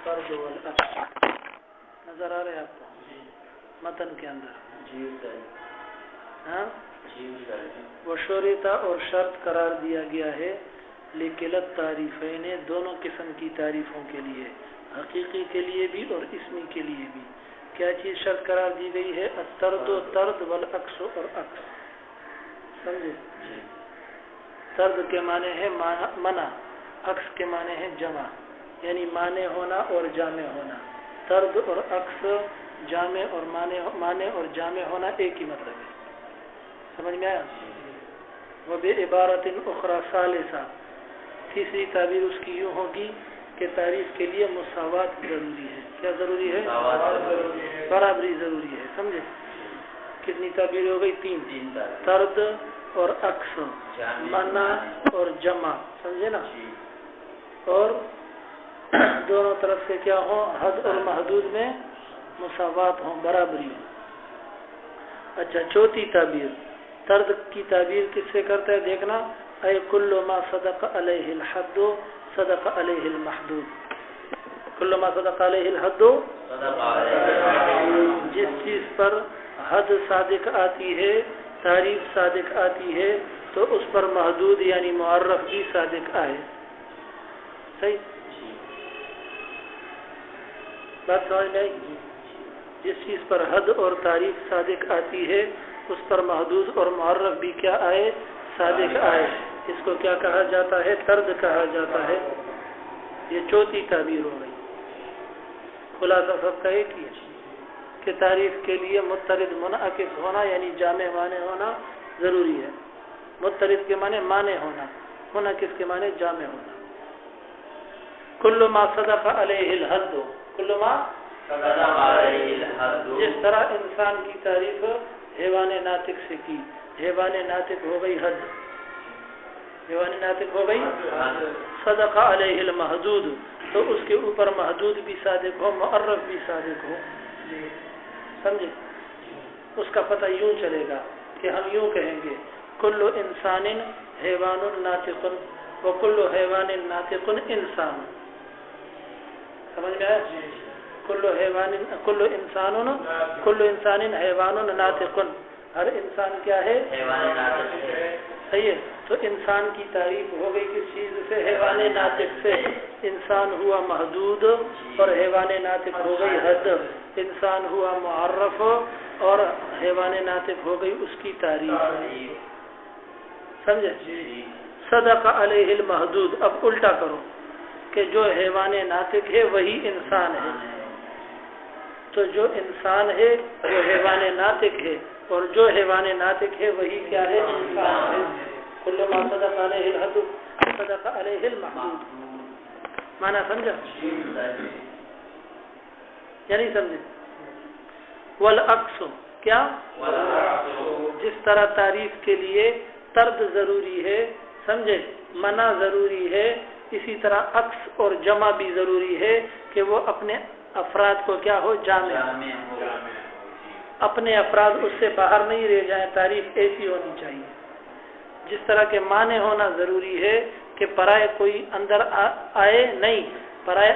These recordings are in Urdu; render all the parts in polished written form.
الطرد والعکس نظر آ رہے ہیں آپ کو متن کے اندر؟ جی ہاں جی وشرط اور شرط قرار دیا گیا ہے لکلت تعریفین دونوں قسم کی تعریفوں کے لیے، حقیقی کے لیے بھی اور اسمی کے لیے بھی۔ کیا چیز شرط قرار دی گئی ہے؟ الطرد و طرد والعکس اور عکس، سمجھے؟ طرد کے معنی ہے منع، عکس کے معنی ہے جمع، یعنی مانع ہونا اور جامع ہونا۔ طرد اور عکس جامع اور مانع اور جامع ہونا ایک ہی مطلب ہے، سمجھ میں آیا؟ وبعبارۃ اخری ثالثہ، تیسری تعبیر اس کی یوں ہوگی کہ تعریف کے لیے مساوات ضروری ہے۔ کیا ضروری ہے؟ برابری ضروری ہے، سمجھے؟ کتنی تعبیر ہو گئی؟ تین، طرد اور عکس، منع اور جمع، سمجھے نا؟ اور دونوں طرف سے کیا ہو؟ حد اور محدود میں مساوات ہوں، برابری ہو۔ اچھا چوتھی تعبیر، طرد کی تعبیر کس سے کرتا ہے؟ دیکھنا، اے کل ما صدق علیہ الحد صدق علیہ المحدود، کل ما صدق علیہ الحد، جس چیز پر حد صادق آتی ہے، تعریف صادق آتی ہے، تو اس پر محدود یعنی معرف بھی صادق آئے۔ صحیح بات سمجھ میں آئی؟ جس چیز پر حد اور تعریف صادق آتی ہے اس پر محدود اور معرف بھی کیا آئے؟ صادق آئے۔ اس کو کیا کہا جاتا ہے؟ طرد کہا جاتا ہے۔ یہ چوتھی تعبیر ہو گئی۔ خلاصہ سب کا ایک ہی ہے کہ تعریف کے لیے مترد منعکس ہونا یعنی جامع معنی ہونا ضروری ہے۔ مترد کے معنی معنی ہونا، منعکس کے معنی جامع ہونا۔ کل ما صدق علیہ الحد، کل ما صدق علیہ الحد، جس طرح انسان کی تعریف حیوان ناطق سے کی، حیوان ناطق ہو گئی حد، حیوان ناطق ہو گئی صدق علیہ المحدود، تو اس کے اوپر محدود بھی صادق ہو، معرف بھی صادق ہو، سمجھے؟ اس کا پتہ یوں چلے گا کہ ہم یوں کہیں گے کل انسان حیوان ناطق وکل حیوان ناطق انسان، سمجھ میں آیا؟ کل انسان حیوان ناطق، ہر انسان کیا ہے؟ حیوان ناطق ہے، صحیح ہے؟ تو انسان کی تعریف ہو گئی کس چیز سے؟ حیوان ناطق سے۔ انسان ہوا محدود اور حیوان ناطق ہو گئی حد، انسان ہوا معرف اور حیوان ناطق ہو گئی اس کی تعریف، سمجھے؟ صدق علیہ المحدود، اب الٹا کرو کہ جو حیوان ناطق ہے وہی انسان ہے، تو جو انسان ہے وہ حیوان ناطق ہے اور جو حیوان ناطق ہے وہی کیا ہے؟ انسان ہے۔ کل ما صدق علیہ الحد صدق علیہ المحدود، معنی سمجھا یا نہیں سمجھے؟ والعکس، کیا؟ جس طرح تعریف کے لیے طرد ضروری ہے، سمجھے، منع ضروری ہے، اسی طرح عکس اور جمع بھی ضروری ہے کہ وہ اپنے افراد کو کیا ہو؟ جامع، اپنے افراد اس سے باہر نہیں رہ جائیں، تعریف ایسی ہونی چاہیے۔ جس طرح کے معنی ہونا ضروری ہے کہ پرائے کوئی اندر آئے نہیں، پرائے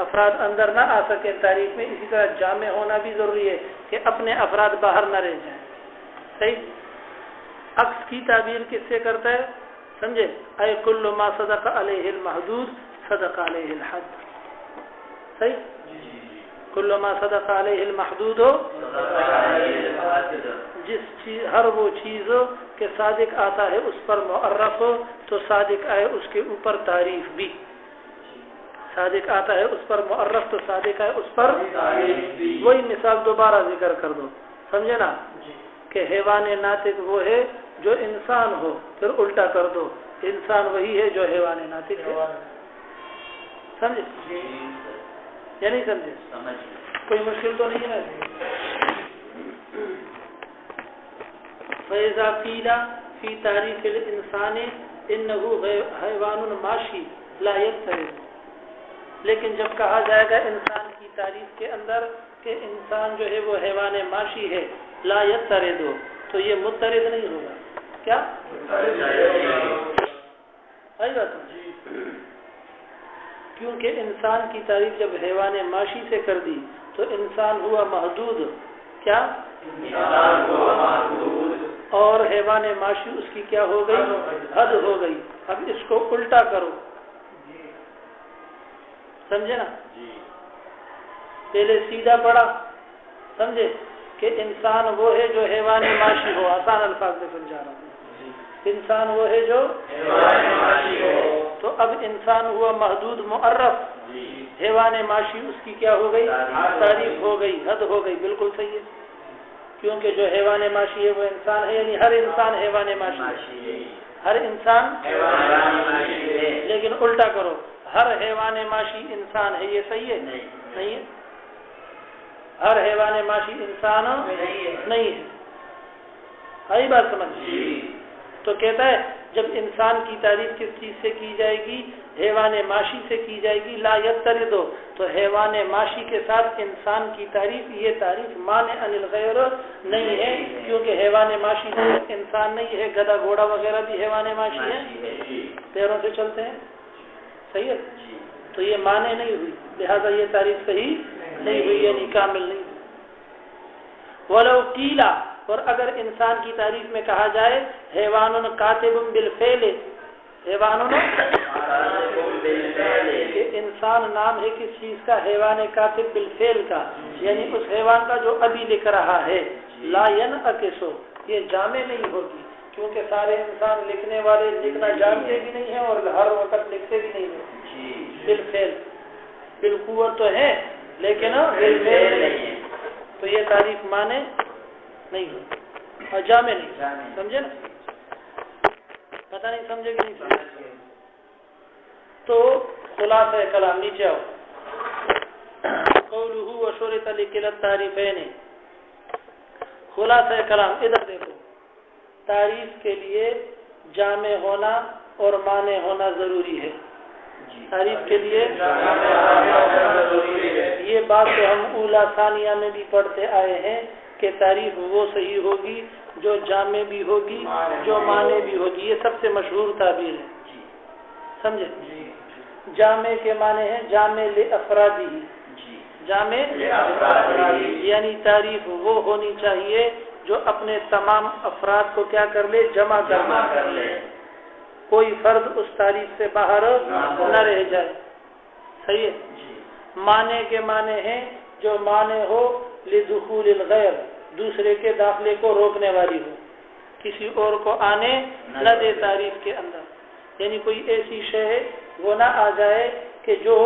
افراد اندر نہ آ سکے تعریف میں، اسی طرح جامع ہونا بھی ضروری ہے کہ اپنے افراد باہر نہ رہ جائیں، صحیح؟ عکس کی تعبیر کس سے کرتا ہے؟ سمجھے؟ اے کل ما صدق علیہ المحدود صدق علیہ الحد، صحیح؟ کل ما صدق علیہ المحدود ہو، جس چیز، ہر وہ چیز کہ صادق آتا ہے اس پر معرف تو صادق آئے اس کے اوپر تعریف بھی، صادق آتا ہے اس پر معرف تو صادق آئے اس پر تعریف بھی۔ وہی مثال دوبارہ ذکر کر دو، سمجھے نا؟ کہ حیوان ناطق وہ ہے جو انسان ہو، پھر الٹا کر دو، انسان وہی ہے جو حیوان ناطق ہے، سمجھے یا نہیں سمجھے؟ کوئی مشکل تو نہیں ہے؟ فَإِذَا قِيلَ فِي تَعْرِيفِ الْإِنسَانِ إِنَّهُ حَيْوَانٌ مَاشِي لَا يَتَّرِدُ، لیکن جب کہا جائے گا انسان کی تعریف کے اندر کہ انسان جو ہے وہ حیوان ماشی ہے، لا یترد، تو یہ مترد نہیں ہوگا، کیا؟ کیونکہ انسان کی تعریف جب حیوان معاشی سے کر دی تو انسان ہوا محدود، کیا انسان ہوا محدود، اور حیوان معاشی اس کی کیا ہو گئی؟ حد ہو گئی۔ اب اس کو الٹا کرو، سمجھے نا؟ پہلے سیدھا پڑھا، سمجھے کہ انسان وہ ہے جو حیوان معاشی ہو، آسان الفاظ میں سمجھا رہا ہوں، انسان وہ ہے جو حیوان معاشی ہو، تو اب انسان ہوا محدود معرف، حیوان معاشی اس کی کیا ہو گئی؟ تعریف ہو گئی، حد ہو گئی، بالکل صحیح ہے، کیونکہ جو حیوان معاشی ہے وہ انسان ہے، یعنی ہر انسان حیوان معاشی ہے، ہر انسان حیوان معاشی ہے، لیکن الٹا کرو، ہر حیوان معاشی انسان ہے، یہ صحیح ہے؟ نہیں ہے، ہر حیوان معاشی انسان نہیں ہے، آئی بات سمجھ؟ تو کہتا ہے جب انسان کی تعریف کس چیز سے کی جائے گی؟ حیوان معاشی سے کی جائے گی، لا یترد، تو حیوان معاشی کے ساتھ انسان کی تعریف، یہ تعریف مانع عن الغیر نہیں ہے، کیونکہ حیوان معاشی انسان نہیں ہے، گدھا گھوڑا وغیرہ بھی حیوان معاشی ہے، پیروں سے چلتے ہیں، صحیح ہے؟ تو یہ مانع نہیں ہوئی، لہذا یہ تعریف صحیح نہیں ہوئی، یعنی کامل نہیں ہوئی۔ ولو قیلا، اور اگر انسان کی تعریف میں کہا جائے حیوان کاتب بالفعل، حیوان کہ انسان نام ہے کس چیز کا؟ حیوان کاتب بالفعل کا، یعنی اس حیوان کا جو ابھی لکھ رہا ہے، لا ینعکسو، یہ جامع نہیں ہوگی، کیونکہ سارے انسان لکھنے والے لکھنا جانتے بھی نہیں ہیں اور ہر وقت لکھتے بھی نہیں ہیں، بالفعل، بالقوت تو ہے لیکن بالفعل نہیں ہے، تو یہ تعریف مانے نہیں ہو اور جامع نہیں، سمجھے نا؟ پتہ نہیں سمجھے کہ نہیں سمجھے؟ تو خلاصہ کلام نیچے آؤ، قولہ وشرط لکلا التعریفین، خلاصہ کلام ادھر دیکھو، تعریف کے لیے جامع ہونا اور مانع ہونا ضروری ہے، تعریف کے لیے یہ بات تو ہم اولا ثانیہ میں بھی پڑھتے آئے ہیں کہ تعریف وہ صحیح ہوگی جو جامع بھی ہوگی، جو معنی بھی ہوگی، یہ سب سے مشہور تعبیر ہے، سمجھے؟ جامع کے معنی ہیں جامع لافرادی، جامع یعنی تعریف وہ ہونی چاہیے جو اپنے تمام افراد کو کیا کر لے؟ جمع کر لے، کوئی فرد اس تعریف سے باہر نہ رہ جائے، صحیح ہے؟ معنی کے معنی ہیں جو معنی ہو لدخول الغیر، دوسرے کے داخلے کو روکنے والی ہو، کسی اور کو آنے نہ دے تعریف کے اندر، یعنی کوئی ایسی شے ہے وہ نہ آ جائے کہ جو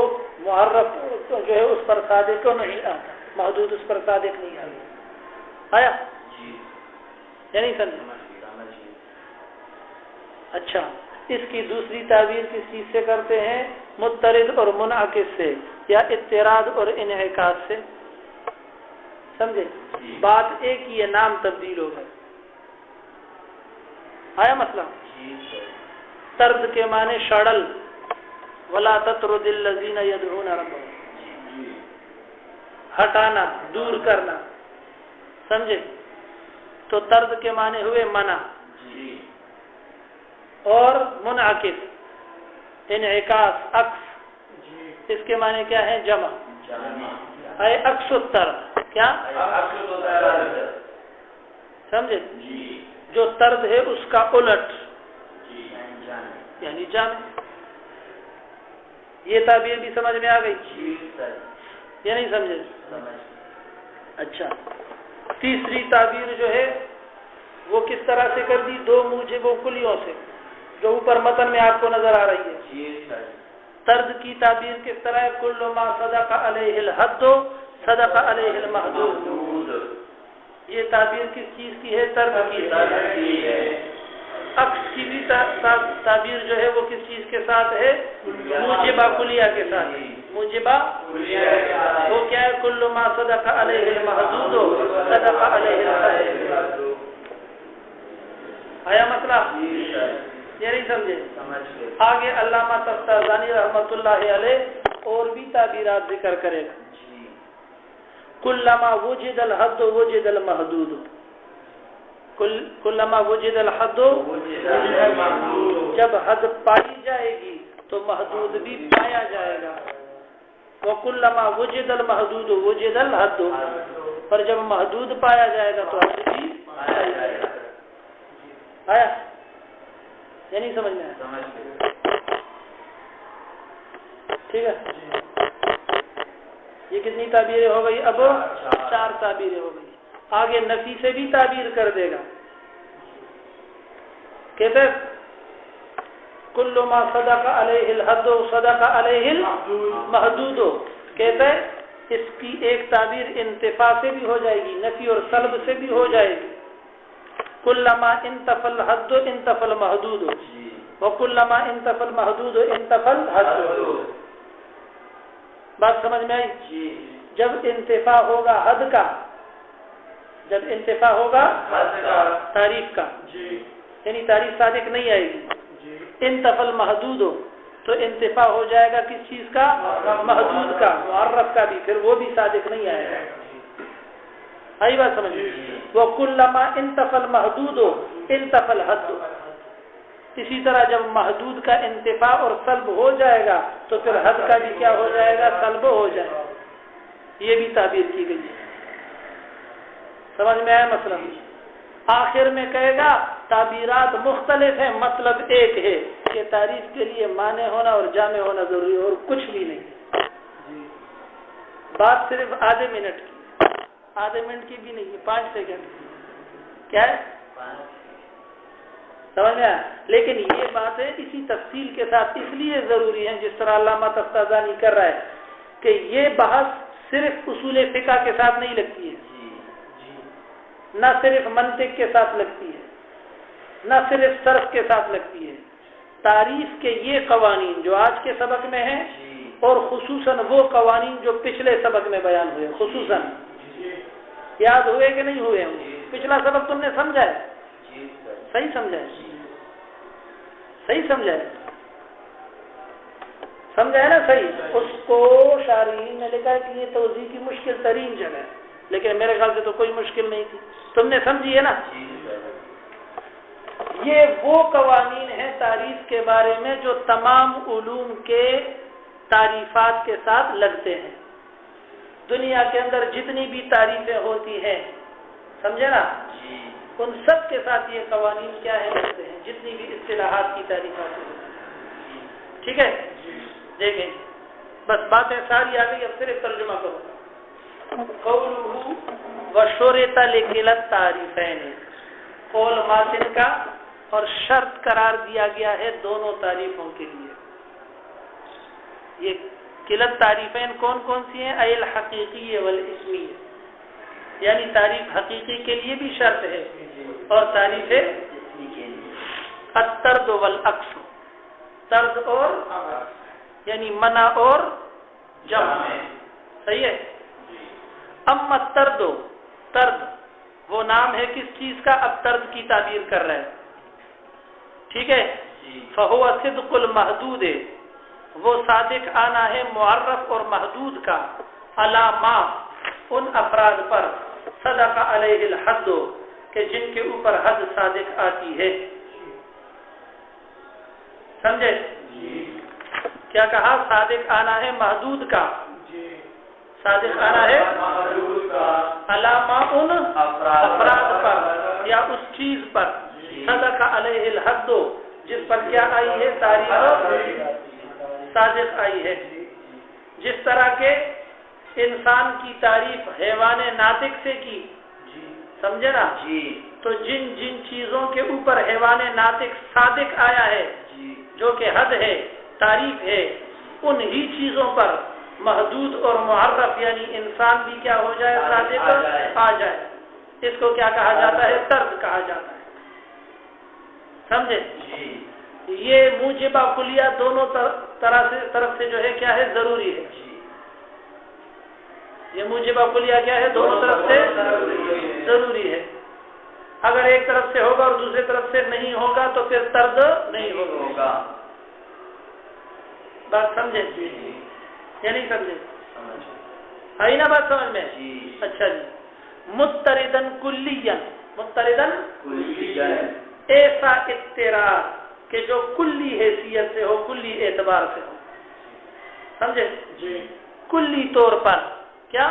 معرف جو ہے اس پر صادق کو نہیں آتا، محدود اس پر صادق نہیں آیا، یا نہیں سمجھے؟ اچھا، اس کی دوسری تعبیر کس چیز سے کرتے ہیں؟ مضطرد اور منعکس سے، یا اضطراد اور انعکاس سے، سمجھے؟ بات ایک ہی ہے، نام تبدیل ہو گئے، آیا مسئلہ؟ طرد کے معنی شڑل، ولا تطرد الذین یدعون ربهم، ہٹانا، دور کرنا، سمجھے؟ تو طرد کے معنی ہوئے منع، اور منعکس انعکاس عکس، اس کے معنی کیا ہے؟ جمع، اے عکس الطرد، کیا سمجھے؟ جو طرد ہے اس کا الٹ، یعنی جامع، یہ تعبیر بھی سمجھ میں آ گئی یا نہیں سمجھے؟ اچھا، تیسری تعبیر جو ہے وہ کس طرح سے کر دی؟ دو موجبوں کلیوں سے، جو اوپر متن میں آپ کو نظر آ رہی ہے۔ طرد کی تعبیر کس طرح ہے؟ کل ما صدق علیہ الحد صدق علیہ المحدود، یہ تعبیر کس چیز کی ہے؟ طرد کی ہے۔ عکس کی بھی تعبیر جو ہے وہ کس چیز کے ساتھ ہے؟ موجبہ کلیہ کے ساتھ، موجبہ وہ کیا ہے؟ کل ما صدق علیہ المحدود صدق علیہ الحد، آیا مسئلہ؟ یہ نہیں سمجھے؟ آگے علامہ تفتازانی رحمۃ اللہ علیہ اور بھی تعبیرات ذکر کرے گا۔ کلما وجد الحد وجد المحدود، کلما وجد الحد، جب حد پائی جائے گی تو محدود بھی پایا جائے گا. وَكُلَّمَا وُجِدَ الْمَحْدُودُ وُجِدَ الْحَدُّ. پر جب محدود پایا جائے گا تو حد بھی پایا جائے گا. آیا یا نہیں سمجھ میں آیا؟ ٹھیک ہے. یہ کتنی تعبیریں ہو گئی؟ اب 4 تعبیریں ہو گئی. آگے نفی سے بھی تعبیر کر دے گا. کہتے کل ما صدق علیہ الحد صدق علیہ المحدود. کہتے اس کی ایک تعبیر انتفاع سے بھی ہو جائے گی، نفی اور سلب سے بھی ہو جائے گی. کل ما انتفى الحد انتفى المحدود وکل ما انتفى المحدود انتفى الحد. بات سمجھ میں آئی؟ جب انتفاع ہوگا حد کا، جب انتفاع ہوگا تعریف کا، یعنی تعریف صادق نہیں آئے گی. انتفى المحدود تو انتفاع ہو جائے گا کس چیز کا؟ محدود کا، معرف کا بھی، پھر وہ بھی صادق نہیں آئے گا. آئی بات سمجھ؟ وَكُلَّ مَا انتفى المحدود انتفى الحد. اسی طرح جب محدود کا انتفاع اور سلب ہو جائے گا تو پھر حد کا بھی کیا ہو جائے گا؟ سلب ہو جائے گا. یہ بھی تعبیر کی گئی ہے. سمجھ میں آیا مسئلہ؟ آخر میں کہے گا تعبیرات مختلف ہیں، مطلب ایک ہے کہ تعریف کے لیے معنی ہونا اور جامع ہونا ضروری ہے اور کچھ بھی نہیں. بات صرف آدھے منٹ کی، آدھے منٹ کی بھی نہیں ہے، 5 سیکنڈ. کیا ہے؟ سمجھ میں آیا؟ لیکن یہ باتیں اسی تفصیل کے ساتھ اس لیے ضروری ہیں، جس طرح علامہ تفتازانی کر رہا ہے کہ یہ بحث صرف اصول فقہ کے ساتھ نہیں لگتی ہے، نہ صرف منطق کے ساتھ لگتی ہے، نہ صرف صرف کے ساتھ لگتی ہے. تعریف کے یہ قوانین جو آج کے سبق میں ہیں اور خصوصاً وہ قوانین جو پچھلے سبق میں بیان ہوئے، خصوصاً یاد ہوئے کہ نہیں ہوئے ہوں؟ پچھلا سبق تم نے سمجھا ہے؟ صحیح سمجھا ہے؟ صحیح سمجھا ہے؟ سمجھا ہے نا صحیح؟ اس کو شارحین نے لکھا ہے کہ یہ توضیح کی مشکل ترین جگہ ہے، لیکن میرے خیال سے تو کوئی مشکل نہیں تھی. تم نے سمجھی ہے نا؟ یہ وہ قوانین ہیں تعریف کے بارے میں جو تمام علوم کے تعریفات کے ساتھ لگتے ہیں. دنیا کے اندر جتنی بھی تعریفیں ہوتی ہیں، سمجھے نا، ان سب کے ساتھ یہ قوانین کیا ہے لگتے ہیں، جتنی بھی اصطلاحات کی تعریفات ہوتی ہیں. ٹھیک ہے؟ دیکھیں بس باتیں ساری آ گئی، اب صرف ترجمہ کرو. قولہ وشرط لکلا التعریفین، قول ماتن کا اور شرط قرار دیا گیا ہے دونوں تعریفوں کے لیے. یہ کلت تعریفین کون کون سی ہیں؟ ای الحقیقی والاسمی، یعنی تعریف حقیقی کے لیے بھی شرط ہے اور تعریف الطرد والعکس، طرد اور یعنی منع اور جمع. صحیح ہے؟ اما الطرد، طرد وہ نام ہے کس چیز کا؟ اب طرد کی تعبیر کر رہے ہیں. ٹھیک ہے؟ فہو صدق المحدود، وہ صادق آنا ہے معرف اور محدود کا، علامہ ان افراد پر، صدق علیہ الحد کہ جن کے اوپر حد صادق آتی ہے. سمجھے؟ کیا کہا؟ صادق آنا ہے محدود کا، صادق آنا ہے علامہ ان افراد پر یا اس چیز پر، صدق علیہ الحد جس پر کیا آئی ہے؟ تعریف صادق آئی ہے. جس طرح کے انسان کی تعریف حیوان ناطق سے کی، سمجھے نا، تو جن جن چیزوں کے اوپر حیوان ناطق صادق آیا ہے جو کہ حد ہے، تعریف ہے، انہی چیزوں پر محدود اور معرف یعنی انسان بھی کیا ہو جائے؟ صادق آ جائے. اس کو کیا کہا جاتا ہے؟ طرد کہا جاتا ہے. سمجھے؟ یہ موجبہ کلیہ دونوں طرف سے جو ہے کیا ہے؟ ضروری ہے. یہ موجبہ کلیہ کیا ہے؟ دونوں طرف سے ضروری ہے. اگر ایک طرف سے ہوگا اور دوسری طرف سے نہیں ہوگا تو پھر طرد نہیں ہوگا. بات سمجھے یا نہیں سمجھے؟ آئی نا بات سمجھ میں؟ اچھا جی. مضطردن کلیاً، مضطردن ایسا اضطراد کہ جو کلی حیثیت سے ہو، کلی اعتبار سے ہو. سمجھے؟ جی. کلی طور پر. کیا؟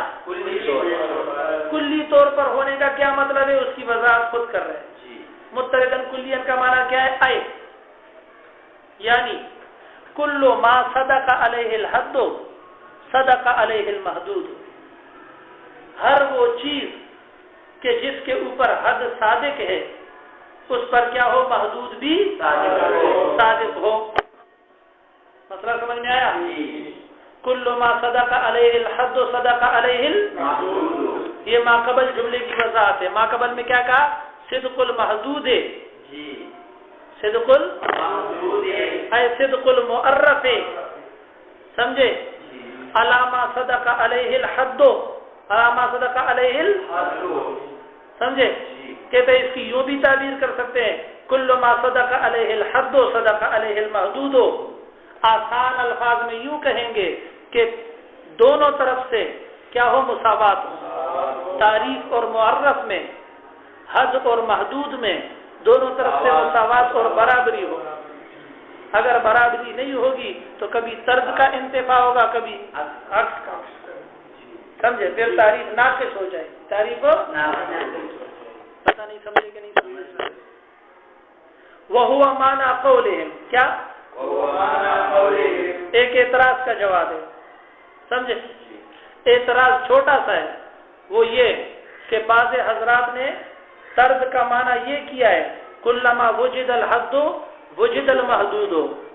کلی طور پر ہونے کا کیا مطلب ہے؟ اس کی وضاحت خود کر رہے ہیں. متردن کلیاً کا معنی کیا ہے؟ آئے، یعنی کل ما صدق علیہ الحد صدق علیہ المحدود. ہر وہ چیز کہ جس کے اوپر حد صادق ہے اس پر کیا ہو؟ محدود بھی صادق ہو. مسئلہ سمجھ میں آیا؟ کل ما صدق علیہ الحد صدق علیہ المحدود. یہ ما قبل جملے کی وضاحت ہے. ما قبل میں کیا کہا؟ صدق المحدود ہے. صدق المحدود ہے، صدق المعرف. سمجھے؟ علامہ صدق علیہ الحد، علامہ صدق علیہ الحد. سمجھے؟ کہتے ہیں اس کی یوں بھی تعبیر کر سکتے ہیں، کل ما صدق علیہ الحد صدق علیہ المحدود. آسان الفاظ میں یوں کہیں گے کہ دونوں طرف سے کیا ہو؟ مساوات ہو. تعریف اور معرف میں، حد اور محدود میں دونوں طرف سے مساوات اور برابری ہو. اگر برابری نہیں ہوگی تو کبھی طرز کا انتفاع ہوگا، کبھی عکس کا. سمجھے؟ پھر تعریف ناقص ہو جائے. تعریف پتہ نہیں سمجھے کہ نہیں سمجھے. وَهُوَ مَعْنَى قَوْلِهِمْ. کیا؟ ایک اعتراض کا جواب ہے. سمجھے؟ اعتراض چھوٹا سا ہے، وہ یہ کہ بعض حضرات نے طرز کا معنی یہ کیا ہے کلما وجد الحد وجد المحدود،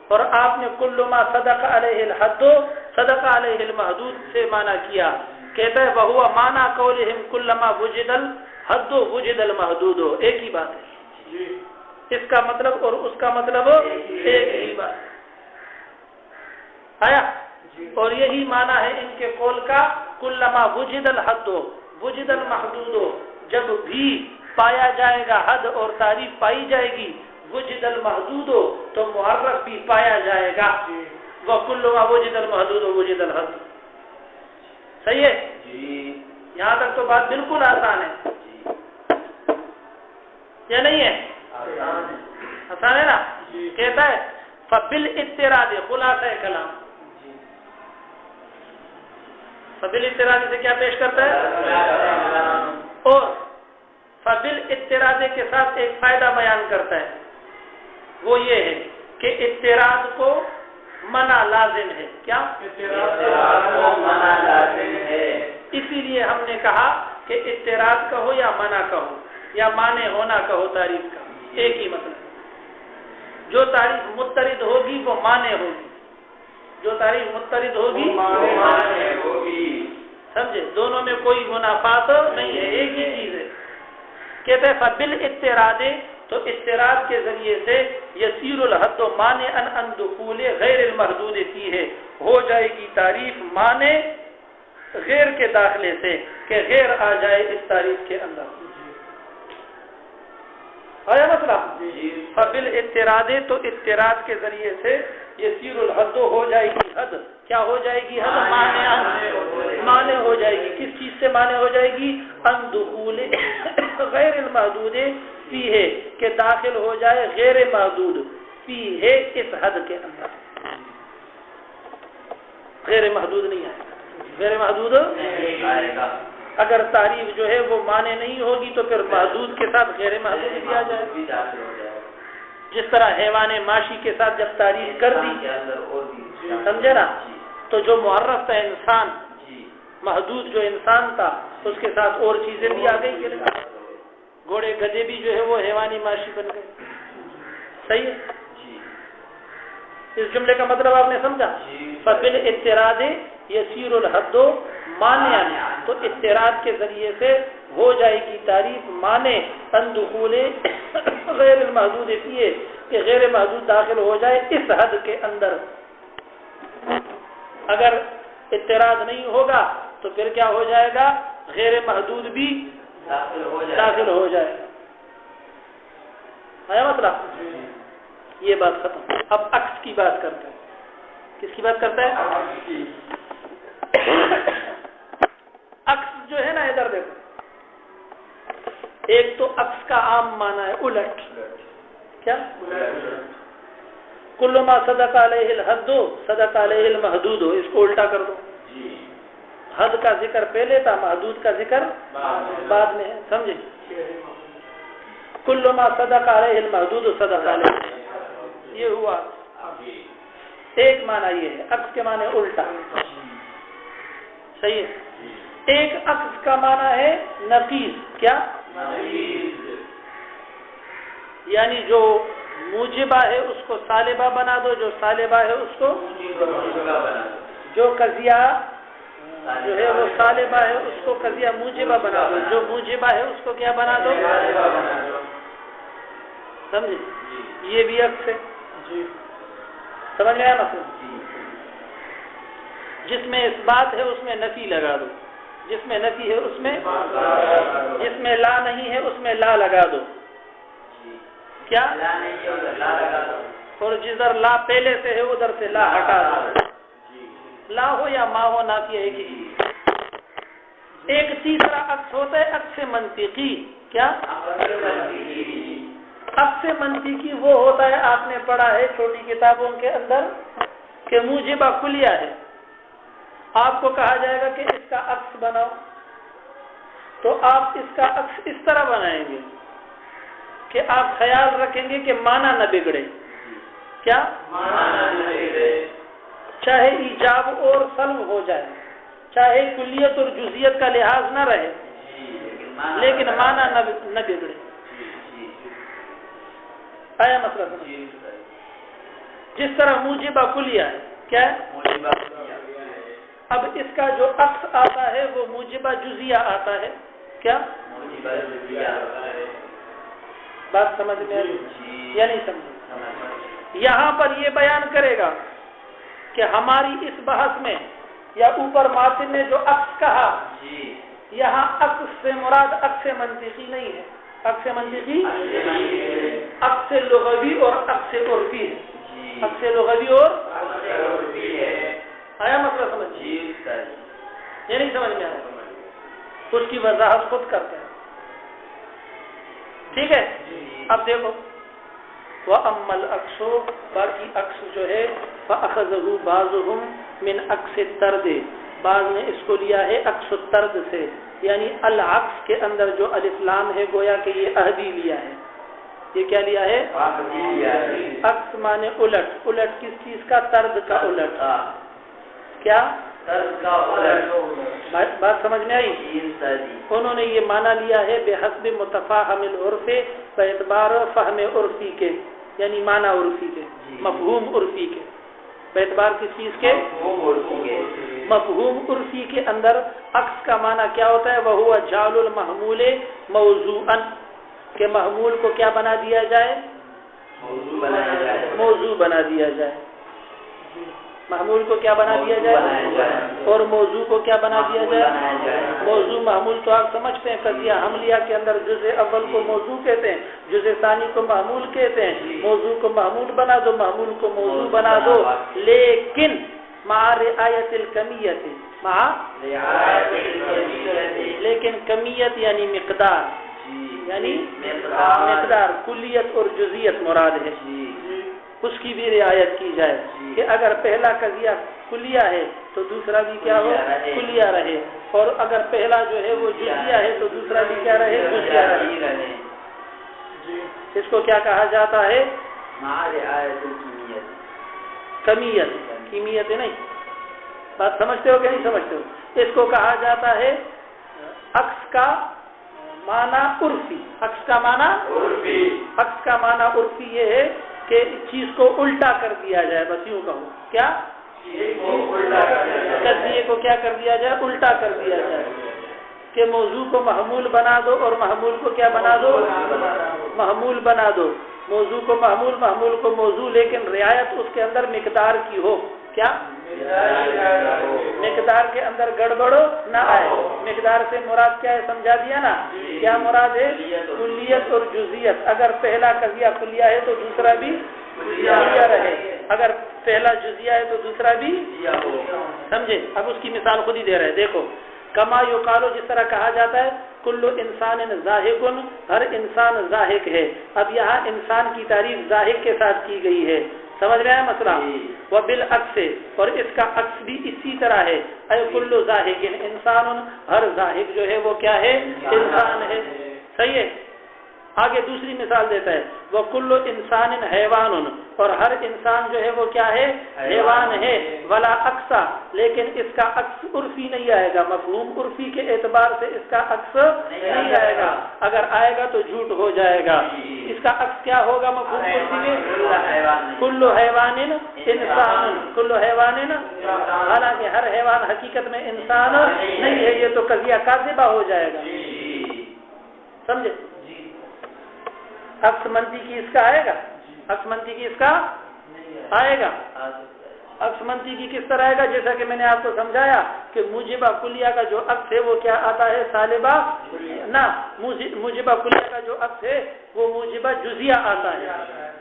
اور آپ نے کلما صدق علیہ الحد صدق علیہ المحدود سے معنی کیا. کہتا ہے وہو معنی قولہم کلما وجد الحد وجد المحدود. ایک ہی بات ہے. اس کا مطلب اور اس کا مطلب ایک ہی بات آیا. اور یہی معنی ہے ان کے قول کا کلما وجد الحد وجد المحدود. جب بھی پایا جائے گا حد اور تعریف پائی جائے گی، وجد المحدود تو معرف بھی پایا جائے گا. وَكُلُّ مَا وُجِدَ الْمَحْدُودُ وُجِدَ الْحَدُّ. صحیح ہے جی؟ یہاں تک تو بات بالکل آسان ہے یا نہیں ہے؟ آسان ہے نا. کہتا ہے فَبِالْإِتِّرَادِ خلاصہ کلام. فَبِالْإِتِّرَادِ سے کیا پیش کرتا ہے؟ اور فَبِالْإِتِّرَادِ کے ساتھ ایک فائدہ بیان کرتا ہے. وہ یہ ہے کہ اعتراض کو منع لازم ہے. کیا؟ اعتراض کو منع لازم ہے. اسی لیے ہم نے کہا کہ اعتراض کہو یا منع کہو یا معنی ہونا کہو، تعریف کا ایک ہی مطلب. جو تعریف مضطرد ہوگی وہ معنی ہوگی، جو تعریف مضطرد ہوگی معنی ہوگی. سمجھے؟ دونوں میں کوئی منافات نہیں ہے، ایک ہی چیز ہے. کہتے ہیں فبالاتراد، تو اضطراد کے ذریعے سے یسیر الحد مانعا عن دخول غیر المحدود فیہ، ہو جائے گی تعریف معنی غیر کے داخلے سے، کہ غیر آ جائے اس تعریف کے اندر. آیا مسئلہ؟ فبالاتراد، تو اضطراد کے ذریعے سے یسیر الحد ہو جائے گی حد. کیا ہو جائے گی حد؟ معنی ہو جائے گی. کس چیز سے معنی ہو جائے گی؟ ان دخول غیر المحدود فیہ، کہ داخل ہو جائے غیر محدود فیہ، اس حد کے اندر. غیر محدود نہیں آئے گا. غیر محدود آئے گا. اگر تعریف جو ہے وہ معنی نہیں ہوگی تو پھر محدود کے ساتھ غیر محدود بھی آ جائے. جس طرح حیوان معاشی کے ساتھ جب تعریف کر دی، سمجھے نا، تو جو معرف تھا انسان، محدود جو انسان تھا، اس کے ساتھ اور چیزیں بھی آ گئی. گھوڑے گدھے بھی جو ہے وہ حیوانی معاشی بن گئے. صحیح ہے؟ اس جملے کا مطلب آپ نے سمجھا؟ فبالاتراد یسیر الحد مانعا، تو اضطراد کے ذریعے سے ہو جائے گی تعریف معنی ان دخول غیر المحدود فیہ، کہ غیر محدود داخل ہو جائے اس حد کے اندر. اگر اضطراد نہیں ہوگا تو پھر کیا ہو جائے گا؟ غیر محدود بھی داخل ہو جائے گا. آیا مطلب؟ یہ بات ختم. اب عکس کی بات کرتا ہے. کس کی بات کرتا ہے؟ عکس جو ہے نا، ادھر دیکھو. ایک تو عکس کا عام معنی ہے الٹ. کیا؟ کل ما صدق علیہ الحد صدق علیہ المحدود ہو، اس کو الٹا کر دو. حد کا ذکر پہلے تھا، محدود کا ذکر بعد میں ہے. سمجھے؟ کل ما صدق علیہ المحدود صدق علیہ، یہ ہوا. ایک معنی یہ ہے، عکس کے معنی الٹا. صحیح ہے. ایک عکس کا معنی ہے نفیس. کیا؟ یعنی جو موجبہ ہے اس کو سالبہ بنا دو، جو سالبہ ہے اس کو جو قضیہ جو ہے وہ سالبہ ہے اس کو قضیہ موجبہ بنا دو، جو موجبہ ہے اس کو کیا بنا دو؟ سمجھے؟ یہ بھی عکس ہے. سمجھ میں آیا مطلب؟ جس میں اس بات ہے اس میں نفی لگا دو، جس میں نفی ہے اس میں، جس میں لا نہیں ہے اس میں لا لگا دو. کیا؟ اور جدھر لا پہلے سے ہے ادھر سے لا ہٹا دو. لا ہو یا ما ہو، نافی ہے کہ ایک تیسرا عکس ہوتا ہے عکس منطقی. کیا؟ عکس منطقی وہ ہوتا ہے، آپ نے پڑھا ہے چھوٹی کتابوں کے اندر کہ موجبہ کلیہ ہے. آپ کو کہا جائے گا کہ اس کا عکس بناؤ، تو آپ اس کا عکس اس طرح بنائیں گے کہ آپ خیال رکھیں گے کہ معنی نہ بگڑے. کیا؟ چاہے ایجاب اور سلب ہو جائے، چاہے کلیت اور جزیت کا لحاظ نہ رہے، لیکن معنی نہ بگڑے. آیا مطلب؟ جس طرح موجبہ کلیہ ہے. کیا ہے؟ اب اس کا جو عکس آتا ہے وہ موجبہ جزیہ آتا ہے. کیا بات سمجھ میں آئی یا نہیں سمجھ؟ یہاں پر یہ بیان کرے گا کہ ہماری اس بحث میں یا اوپر ماتن نے جو عکس کہا، یہاں عکس سے مراد عکس منطقی نہیں ہے. عکس منطقی عکس لغوی اور عکس عرفی ہے. عکس لغوی اور آیا مسئلہ سمجھ؟ یہ نہیں سمجھ میں آیا، اس کی وضاحت خود کرتے ہیں. ٹھیک ہے. اب دیکھو وَأَمَّا الْعَكْسُ، باقی عکس جو ہے فَأَخَذَهُ بَعْضُهُمْ مِنْ عَكْسِ الطَّرْدِ، بعض نے اس کو لیا ہے عکس الطرد سے، یعنی العکس کے اندر جو الف لام ہے گویا کہ یہ عہدی لیا ہے. یہ کیا لیا ہے؟ عکس مانے الٹ. الٹ کس چیز کا؟ طرد کا الٹ. کیا؟ بات سمجھ میں آئی؟ انہوں نے یہ معنی لیا ہے بحسب متفاہم العرف، باعتبار فہم عرفی کے، یعنی معنی عرفی کے، مفہوم عرفی کے. باعتبار کس چیز کے؟ مفہوم عرفی کے اندر عکس کا معنی کیا ہوتا ہے؟ وَهُوَ جَعْلُ الْمَحْمُولِ مَوْضُوعًا، کہ محمول کو کیا بنا دیا جائے؟ موضوع بنا دیا جائے. محمول کو کیا بنا دیا جائے؟ اور موضوع کو کیا بنا دیا جائے؟ موضوع محمول تو آپ سمجھتے ہیں، قضیہ حملیہ کے اندر جزء اول کو موضوع کہتے ہیں، جزء ثانی کو محمول کہتے ہیں. موضوع کو محمول بنا دو، محمول کو موضوع بنا دو، لیکن مع رعایت الکمیت، لیکن کمیت یعنی مقدار، یعنی مقدار، کلیت اور جزیت مراد ہے، اس کی بھی رعایت کی جائے کہ اگر پہلا قضیہ کلیہ ہے تو دوسرا بھی کیا ہو؟ کلیہ رہے، اور اگر پہلا جو ہے وہ جزیہ ہے تو دوسرا بھی کیا رہے؟ جزیہ رہے. اس کو کیا کہا جاتا ہے؟ کمیت. کیمیت نہیں. بات سمجھتے ہو کہ نہیں سمجھتے ہو؟ اس کو کہا جاتا ہے عکس کا معنی عرفی. عکس کا معنی عرفی. عکس کا معنی عرفی یہ ہے کہ چیز کو الٹا کر دیا جائے. بس یوں کہوں کیا؟ قضیے کو کیا کر دیا جائے؟ الٹا کر دیا جائے کہ موضوع کو محمول بنا دو اور محمول کو کیا بنا دو؟ محمول بنا دو. موضوع کو محمول، محمول کو موضوع، لیکن رعایت اس کے اندر مقدار کی ہو. کیا؟ مقدار کے اندر گڑبڑ نہ آئے. مقدار سے مراد کیا ہے سمجھا دیا نا. کیا مراد ہے؟ کلیت اور جزیت. اگر پہلا قضیہ کلیہ ہے تو دوسرا بھی جزیہ رہے، اگر پہلا جزیہ ہے تو دوسرا بھی. سمجھے؟ اب اس کی مثال خود ہی دے رہے. دیکھو کما یقالو، جس طرح کہا جاتا ہے کل انسان ذاہق، ہر انسان ذاہق ہے. اب یہاں انسان کی تعریف ذاہق کے ساتھ کی گئی ہے. سمجھ میں آیا مسئلہ؟ وہ بالعکس، اور اس کا عکس بھی اسی طرح ہے، اے کل ذاہق انسان، ہر ذاہق جو ہے وہ کیا ہے؟ انسان ہے. صحیح ہے. آگے دوسری مثال دیتا ہے، وہ کل انسان حیوان، اور ہر انسان جو ہے وہ کیا ہے؟ حیوان ہے. ولا عکسا، لیکن اس کا عکس عرفی نہیں آئے گا، مفہوم عرفی کے اعتبار سے اس کا عکس نہیں آئے گا. اگر آئے گا تو جھوٹ ہو جائے گا. اس کا عکس کیا ہوگا مفہوم عرفی میں؟ کل حیوان انسان، کل حیوان، حالانکہ ہر حیوان حقیقت میں انسان نہیں ہے، یہ تو قضیہ کاذبہ ہو جائے گا. سمجھے؟ عکس منطقی کی اس کا آئے گا؟ عکس منطقی کی اس کا آئے گا. عکس منطقی کی کس طرح آئے گا؟ جیسا کہ میں نے آپ کو سمجھایا کہ موجبہ کلیہ کا جو عکس ہے وہ کیا آتا ہے؟ سالبہ نہ، موجبہ کلیہ کا جو عکس ہے وہ موجبہ جزیہ آتا ہے.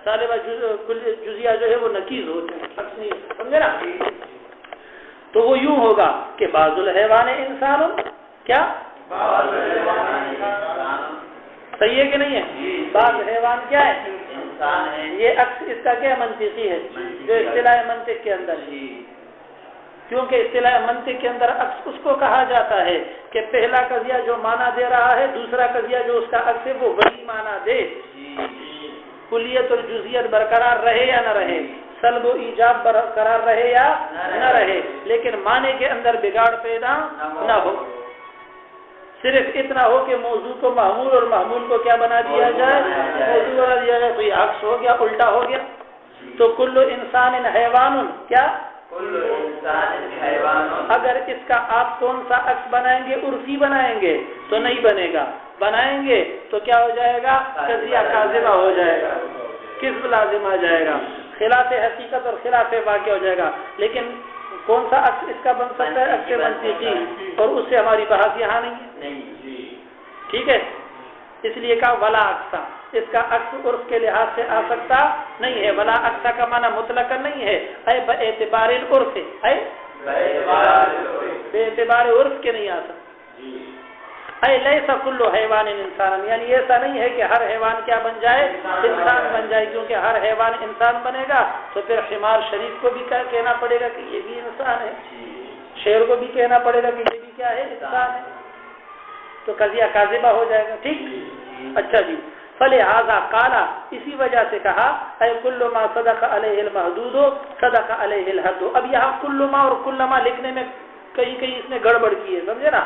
سالبہ جزیہ جو ہے وہ نقیض ہوتے ہیں، عکس نہیں. سمجھے نا؟ تو وہ یوں ہوگا کہ بعض الحیوان انسان، کیا صحیح ہے کہ نہیں ہے؟ بعض حیوان کیا ہے؟ انسان ہے. یہ عکس اس کا کیا منطقی ہے جو اصطلاح منطق کے اندر ہے. کیونکہ اصطلاح منطق کے اندر عکس اس کو کہا جاتا ہے کہ پہلا قضیہ جو معنی دے رہا ہے، دوسرا قضیہ جو اس کا عکس ہے وہ وہی معنی دے. کلیت اور جزیت برقرار رہے یا نہ رہے، سلب و ایجاب برقرار رہے یا نہ رہے، لیکن معنی کے اندر بگاڑ پیدا نہ ہو. صرف اتنا ہو کہ موضوع کو محمول اور محمول کو کیا بنا دیا جائے؟ موضوع بنا دیا جائے. تو یہ عکس ہو گیا، الٹا ہو گیا. تو کل انسان حیوان، کیا اگر اس کا آپ کون سا عکس بنائیں گے؟ عرفی بنائیں گے تو نہیں بنے گا. بنائیں گے تو کیا ہو جائے گا؟ قضیہ کاذبہ ہو جائے گا، کذب لازم آ جائے گا، خلاف حقیقت اور خلاف واقع ہو جائے گا. لیکن کون سا عکس اس کا بن سکتا ہے؟ عکس منطقی، اور اس سے ہماری بحث یہاں نہیں ہے. ٹھیک ہے، اس لیے کہا ولا عکسا، اس کا عکس عرف کے لحاظ سے آ سکتا نہیں ہے. ولا عکسا کا معنی مطلق نہیں ہے، اے بے اعتبار العرف، اے بے اعتبار عرف کے نہیں آ سکتا. اے لیس کل حیوان انسان، یعنی ایسا نہیں ہے کہ ہر حیوان کیا بن جائے؟ انسان بن جائے. کیونکہ ہر حیوان انسان بنے گا تو پھر حمار شریف کو بھی کہنا پڑے گا کہ یہ بھی انسان ہے، شیر کو بھی کہنا پڑے گا کہ یہ بھی کیا ہے؟ انسان ہے. تو قضیہ کاذبہ ہو جائے گا. ٹھیک. اچھا جی، فلہذا قالا، اسی وجہ سے کہا اے کل ما صدق علیہ المحدود صدق علیہ الحد. اب یہاں کل ما اور کل ما لکھنے میں کہیں کہیں اس نے گڑبڑ کی ہے، سمجھے نا؟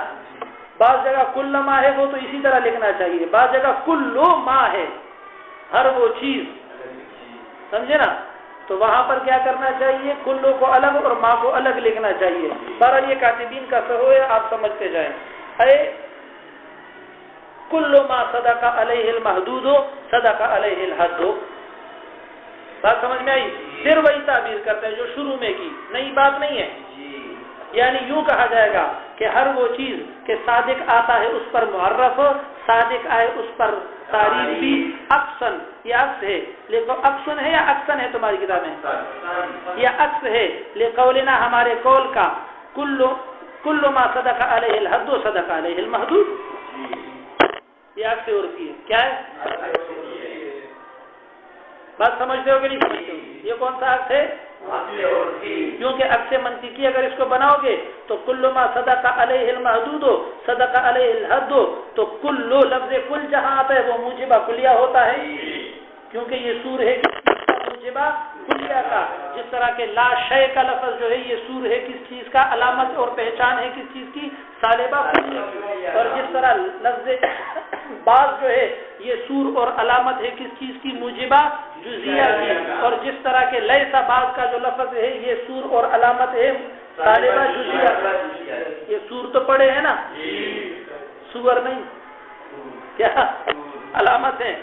بعض جگہ کل ما ہے وہ تو اسی طرح لکھنا چاہیے، بعض جگہ کل ما ہے، ہر وہ چیز. سمجھے نا؟ تو وہاں پر کیا کرنا چاہیے؟ کلو کو الگ اور ما کو الگ لکھنا چاہیے. بہرحال یہ کاتبین کا سہو ہے، آپ سمجھتے جائیں. اے کل ما صدق علیہ المحدود صدق علیہ الحد. بات سمجھ میں آئی؟ پھر وہی تعبیر کرتے ہیں جو شروع میں کی، نئی بات نہیں ہے. یعنی یوں کہا جائے گا کہ ہر وہ چیز کہ صادق آتا ہے اس پر معرف، صادق آئے اس پر تعریف بھی. اقسن، یہ عکس ہے، لیکن اقسن ہے یا اقسن ہے تمہاری کتاب میں؟ یہ عکس ہے لقولنا، ہمارے قول کا، کل ما صدق علیہ الحد صدق علیہ المحدود. یہ عکس عرفی ہے. کیا ہے؟ بات سمجھتے ہو کہ نہیں سمجھتے ہو؟ یہ کون سا عکس ہے؟ کیونکہ عکس منطقی اگر اس کو بناؤ گے تو کل ما صدق علیہ المحدود صدق علیہ الحد، تو کل لفظ کل جہاں آتا ہے وہ موجبہ کلیہ ہوتا ہے، کیونکہ یہ سور ہے موجبہ کلیہ کا. جس طرح کہ لا شے کا لفظ جو ہے یہ سور ہے کس چیز کا؟ علامت اور پہچان ہے کس چیز کی؟ سالبہ کلیہ. اور جس طرح لفظ بعض جو ہے یہ سور اور علامت ہے کس چیز کی؟ موجبہ جزیہ کی. اور جس طرح کے لیسا بعض کا جو لفظ ہے یہ سور اور علامت ہے سالبہ جزیہ. یہ سور تو پڑے ہیں نا، سور نہیں، کیا علامت ہے؟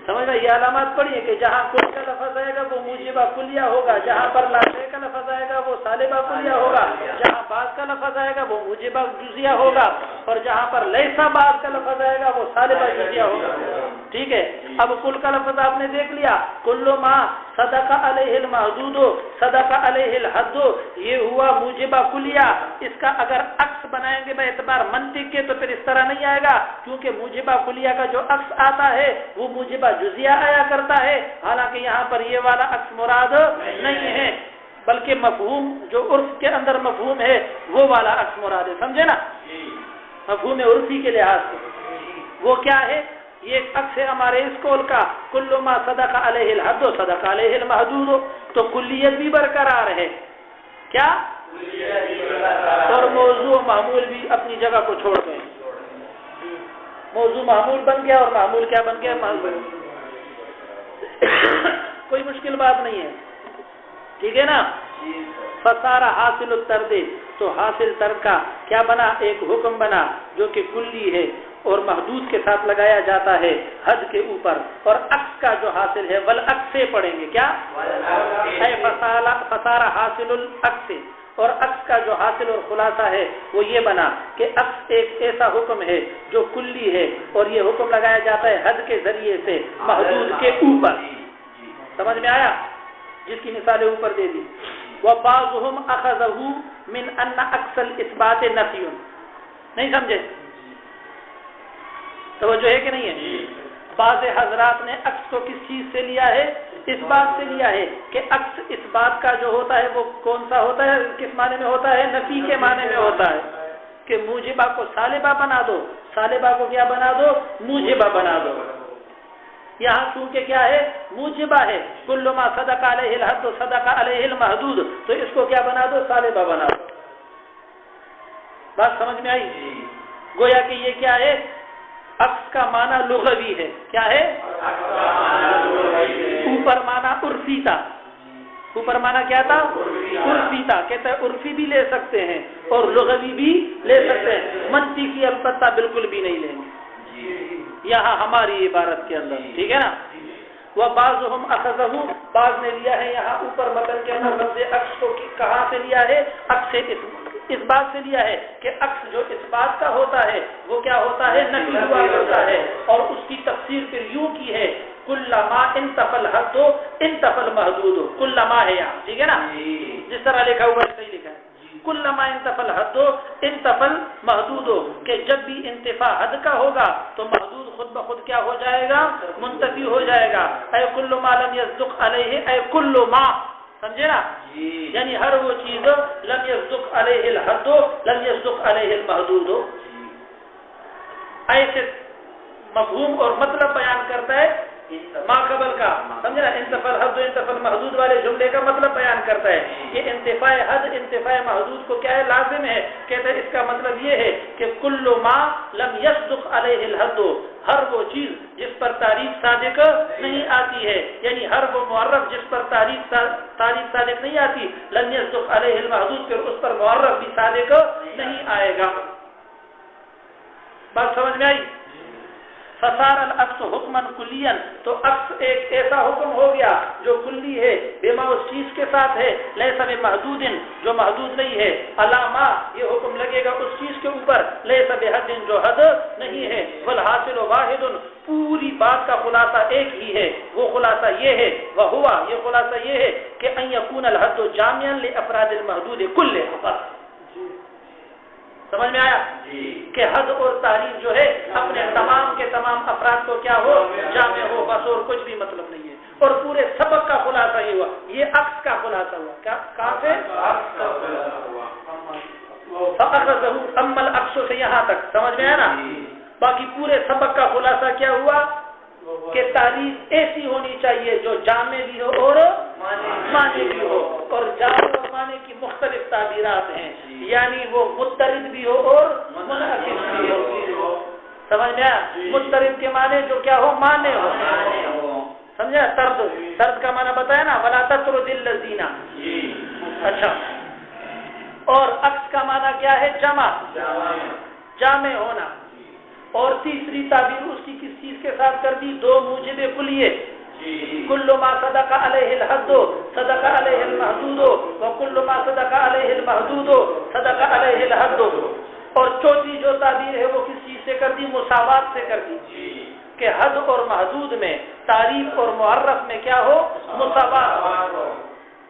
سمجھ میں؟ یہ علامات پڑھی ہے کہ جہاں کل کا لفظ آئے گا وہ موجبہ کلیہ ہوگا، جہاں پر لاشے کا لفظ آئے گا وہ سالبہ کلیہ ہوگا، جہاں بعض کا لفظ آئے گا وہ موجبہ جزیہ ہوگا، اور جہاں پر لیسا بعض کا لفظ آئے گا وہ سالبہ جزیہ ہوگا. ٹھیک ہے. اب کل کا لفظ آپ نے دیکھ لیا، کل ما صدق علیہ المحدود صدق علیہ الحد، یہ ہوا موجبہ کلیہ. اس کا اگر عکس عکس بنائیں گے بے اعتبار منطق کے تو پھر اس طرح نہیں آئے گا، کیونکہ موجبہ کلیہ کا جو عکس آتا ہے وہ موجبہ جزیہ آیا کرتا ہے، حالانکہ یہاں پر یہ والا عکس مراد نہیں ہے، بلکہ مفہوم جو عرف کے اندر مفہوم ہے وہ والا عکس مراد ہے، سمجھے نا؟ مفہوم عرفی کے لحاظ سے وہ کیا ہے؟ یہ ایک عکس ہے ہمارے اس قول کا کل ما صدق علیہ الحد و صدق علیہ المحدود، تو کلیت بھی برقرار ہے، کیا؟ اور موضوع و معمول بھی اپنی جگہ کو چھوڑ گئے، موضوع معمول بن گیا اور معمول کیا بن گیا؟ معمول۔ کوئی مشکل بات نہیں ہے، ٹھیک ہے نا؟ فصار حاصل الترد، تو حاصل ترک کا کیا بنا؟ ایک حکم بنا جو کہ کلی ہے اور محدود کے ساتھ لگایا جاتا ہے حد کے اوپر، اور عکس کا جو حاصل ہے والعکس سے پڑھیں گے، کیا؟ فصار حاصل العکس، اور عکس کا جو حاصل اور خلاصہ ہے وہ یہ بنا کہ عکس ایک ایسا حکم ہے جو کلی ہے اور یہ حکم لگایا جاتا ہے حد کے ذریعے سے محدود کے اوپر، سمجھ میں آیا؟ جس کی مثالیں اوپر دے دی۔ وَبَعْضُهُمْ أَخَذَهُ مِنْ أَنَّ عَكْسَ الْإِثْبَاتِ نَفْيٌ، نہیں سمجھے؟ توجہ ہے کہ نہیں ہے؟ بعض حضرات نے عکس کو کس چیز سے لیا ہے؟ اس بات سے لیا ہے کہ عکس اس بات کا جو ہوتا ہے وہ کون سا ہوتا ہے؟ کس معنی میں ہوتا ہے؟ نفی کے معنی میں ہوتا ہے کہ موجبہ کو سالبہ بنا دو، سالبہ کو کیا بنا دو؟ موجبہ بنا دو۔ یہاں چونکہ کیا ہے؟ موجبہ ہے، کل ما صدق علیہ الحد صدق علیہ المحدود، تو اس کو کیا بنا دو؟ سالبہ بنا دو۔ بات سمجھ میں آئی؟ گویا کہ یہ کیا ہے؟ عکس کا معنی لغوی ہے، کیا ہے؟ اوپر معنی عرفی تھا، اوپر معنی کیا تھا؟ عرفی تھا، کہتا ہے عرفی بھی لے سکتے ہیں اور لغوی بھی لے سکتے ہیں، منطقی البتہ بالکل بھی نہیں لیں گے یہاں ہماری عبارت کے اندر، ٹھیک ہے نا؟ وَبَعْضُهُمْ أَخَذَهُ، بعض نے لیا ہے یہاں اوپر متن کے اندر لفظ عکس کو کہاں سے لیا ہے؟ عکس اس بات سے لیا ہے کہ عکس جو اس بات کا ہوتا ہے وہ کیا ہوتا ہے؟ نفی ہوا کرتا ہے، اور اس کی تفسیر پھر یوں کی ہے کلما انتفى الحد انتفى المحدود، کلما ہے یہاں، ٹھیک ہے نا؟ جس طرح لکھا ہوا ہے صحیح لکھا ہے، کلما انتفى الحد انتفى المحدود، کہ جب بھی انتفاع حد کا ہوگا تو محدود خود بخود کیا ہو جائے گا؟ منتفی ہو جائے گا۔ اے کل ما لم يصدق علیہ، اے کل ما، سمجھے نا؟ یعنی ہر وہ چیز لم يصدق علیہ الحد لم يصدق علیہ المحدود، ایسے مفہوم اور مطلب بیان کرتا ہے ما قبل کا، سمجھے نا؟ انتفاع الحد انتفاع المحدود والے جملے کا مطلب بیان کرتا ہے کہ انتفاع حد انتفاع محدود کو کیا ہے؟ لازم ہے، کہتا ہے اس کا مطلب یہ ہے کہ کل ما لم يصدق علیہ الحد، ہر وہ چیز جس پر تاریخ صادق نہیں آتی ہے، یعنی ہر وہ معرف جس پر تاریخ صادق نہیں آتی، لم يصدق علیہ المحدود، پھر اس پر معرف بھی صادق نہیں آئے گا۔ بات سمجھ میں آئی؟ فصار العکس حکما کلیا، تو عکس ایک ایسا حکم ہو گیا جو کلی ہے، بما اس چیز کے ساتھ ہے، لیس بمحدود، جو محدود نہیں ہے، علامہ یہ حکم لگے گا اس چیز کے اوپر، لیس بحد، جو حد نہیں ہے، والحاصل واحد، پوری بات کا خلاصہ ایک ہی ہے، وہ خلاصہ یہ ہے، وہوا، یہ خلاصہ یہ ہے کہ ان یکون الحد جامعا لافراد المحدود کلہ، سمجھ میں آیا؟ کہ حد اور تعریف جو ہے اپنے تمام کے تمام افراد کو کیا ہو؟ جامع ہو، بس اور کچھ بھی مطلب نہیں ہے، اور پورے سبق کا خلاصہ یہ ہوا، یہ عکس کا خلاصہ ہوا، کیا کہاں سے؟ فَأَخَذَهُ، اما العکس سے یہاں تک سمجھ میں آیا نا؟ باقی پورے سبق کا خلاصہ کیا ہوا کہ تعریف ایسی ہونی چاہیے جو جامع بھی ہو اور معنی بھی ہو، اور جامع اور معنی کی مختلف تعبیرات ہیں، یعنی وہ مضطرد بھی ہو اور منعکس بھی ہو، سمجھ میں آیا؟ مضطرد کے معنی جو کیا ہو؟ معنی ہو، سمجھا؟ طرد کا معنی بتایا نا، وَلَا تَطْرُدِ الَّذِينَ، اچھا، اور عکس کا معنی کیا ہے؟ جامع ہونا، اور تیسری تعبیر اس کی کس چیز کے ساتھ کر دی؟ دو موجب کلیے، کل ما صدق علیہ الحد صدق علیہ المحدود، وکل ما صدق علیہ المحدود صدق علیہ الحد، اور چوتھی جو تعبیر ہے وہ کس چیز سے کر دی؟ مساوات سے کر دی، کہ حد اور محدود میں، تعریف اور معرف میں کیا ہو؟ مساوات ہو،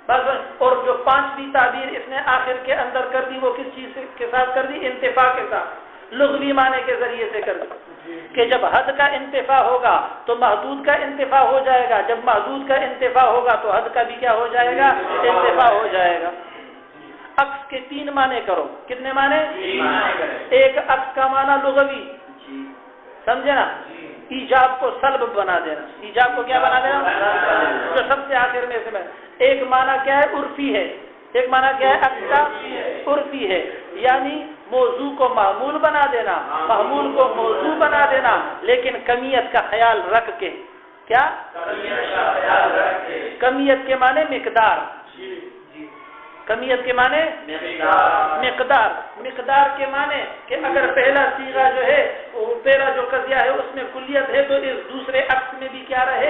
بس. اور جو پانچویں تعبیر اس نے آخر کے اندر کر دی وہ کس چیز کے ساتھ کر دی؟ انتفاع کے ساتھ، لغوی معنی کے ذریعے سے کر دی کہ جب حد کا انتفاع ہوگا تو محدود کا انتفاع ہو جائے گا، جب محدود کا انتفاع ہوگا تو حد کا بھی کیا ہو جائے گا؟ انتفاع ہو جائے گا. عکس کے 3 معنی کرو. کتنے معنی؟ ایک عکس کا معنی لغوی، سمجھے نا؟ ایجاب کو سلب بنا دینا. ایجاب کو کیا بنا دینا؟ جو سب سے آخر میں سے. ایک معنی کیا ہے؟ عرفی ہے. ایک معنی کیا ہے عکس کا؟ عرفی ہے، یعنی موضوع کو معمول بنا دینا، معمول کو موضوع بنا دینا، لیکن کمیت کا خیال رکھ کے. کیا؟ کمیت کے معنی مقدار. کمیت کے معنی مقدار. مقدار کے معنی کہ اگر پہلا صیغہ جو ہے، پہلا جو قضیہ ہے اس میں کلیت ہے تو اس دوسرے عکس میں بھی کیا رہے؟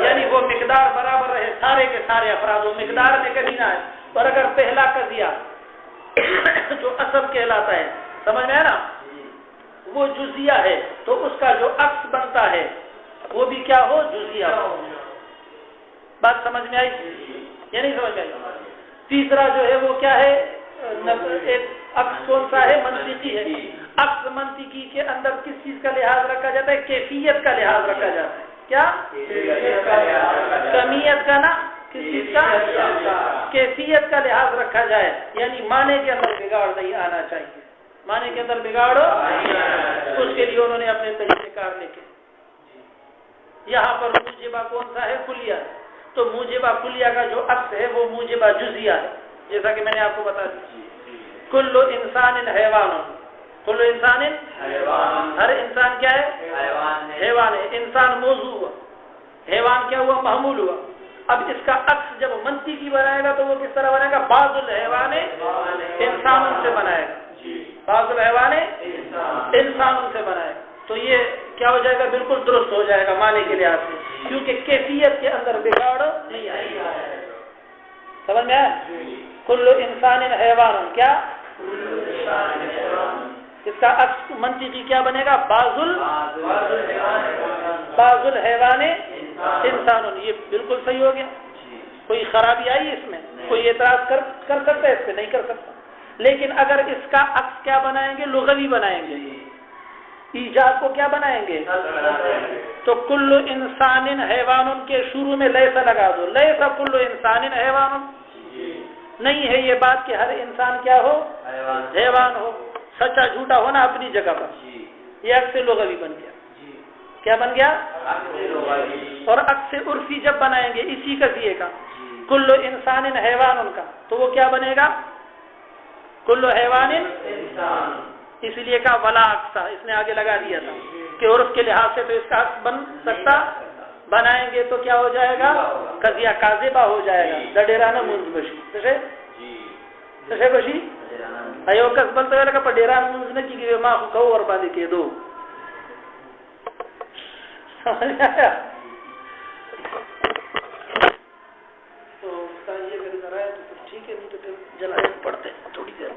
یعنی وہ مقدار برابر رہے، سارے کے سارے افراد وہ مقدار میں کمی نہ ہے. اور اگر پہلا قضیہ جو اصل کہلاتا ہے، سمجھ میں ہے نا، وہ جزیہ ہے تو اس کا جو عکس بنتا ہے وہ بھی کیا ہو؟ جزیہ ہو. بات سمجھ میں آئی یا نہیں سمجھ میں آئی؟ تیسرا جو ہے وہ کیا ہے؟ ایک عکس کون سا ہے؟ منطقی ہے. عکس منطقی کے اندر کس چیز کا لحاظ رکھا جاتا ہے؟ کیفیت کا لحاظ رکھا جاتا ہے. کیا؟ کمیت کا نا، کس چیز کا؟ کیفیت کا لحاظ رکھا جائے، یعنی معنی کے اندر بگاڑ نہیں آنا چاہیے. معنی کے اندر بگاڑ اس کے لیے انہوں نے اپنے طریقے کار لکھے. یہاں پر موجبہ کون سا ہے؟ کلیہ. تو موجبہ کلیہ کا جو عکس ہے وہ موجبہ جزیہ ہے، جیسا کہ میں نے آپ کو بتا دیا. کل انسان حیوان. کل انسان حیوان. ہر انسان کیا ہے؟ حیوان ہے. انسان موضوع ہوا، حیوان کیا ہوا؟ محمول ہوا. اب اس کا عکس جب منطقی بنائے گا تو وہ کس طرح بنائے گا؟ بعض الحیوان انسان سے بنائے گا. بعض الحیوان انسان سے بنائے گا. تو یہ کیا ہو جائے گا؟ بالکل درست ہو جائے گا معنی کے لحاظ سے، کیونکہ کیفیت کے اندر بگاڑ نہیں آئے گا. سمجھ میں آیا؟ کل انسان حیوان. کیا؟ اس کا عکس منطقی کیا بنے گا؟ بعض الحیوان انسان. یہ بالکل صحیح ہو گیا. کوئی خرابی آئی اس میں؟ کوئی اعتراض کر سکتا ہے اس پہ؟ نہیں کر سکتا. لیکن اگر اس کا عکس کیا بنائیں گے؟ لغوی بنائیں گے. ایجاب کو کیا بنائیں گے؟ تو کل انسان حیوان کے شروع میں لیسا لگا دو. لیسا کل انسان حیوان. نہیں ہے یہ بات کہ ہر انسان کیا ہو؟ حیوان ہو. سچا جھوٹا ہونا اپنی جگہ پر. یہ عکس لغوی بن گیا. کیا بن گیا؟ اور عکس عرفی جب بنائیں گے اسی قضیے کا، کل انسان حیوان کا، تو وہ کیا بنے گا؟ کل حیوان انسان. اس لیے کہا ولا عکسا، اس نے آگے لگا دیا تھا کہ عرف کے لحاظ سے تو اس کا عکس بن سکتا. بنائیں گے تو کیا ہو جائے گا؟ قضیہ کاذبہ ہو جائے گا. دڈیرانہ منز بشی تشے بشی ایو کس بلتے ہوئے لگا پا ڈیران منز نے کی گئے ماں کہو اور باندے کے دو. سمجھ آیا؟ تو یہ اگر ذرا ہے تو ٹھیک ہے، نہیں تو پھر جلائے پڑھتے تھوڑی دیر.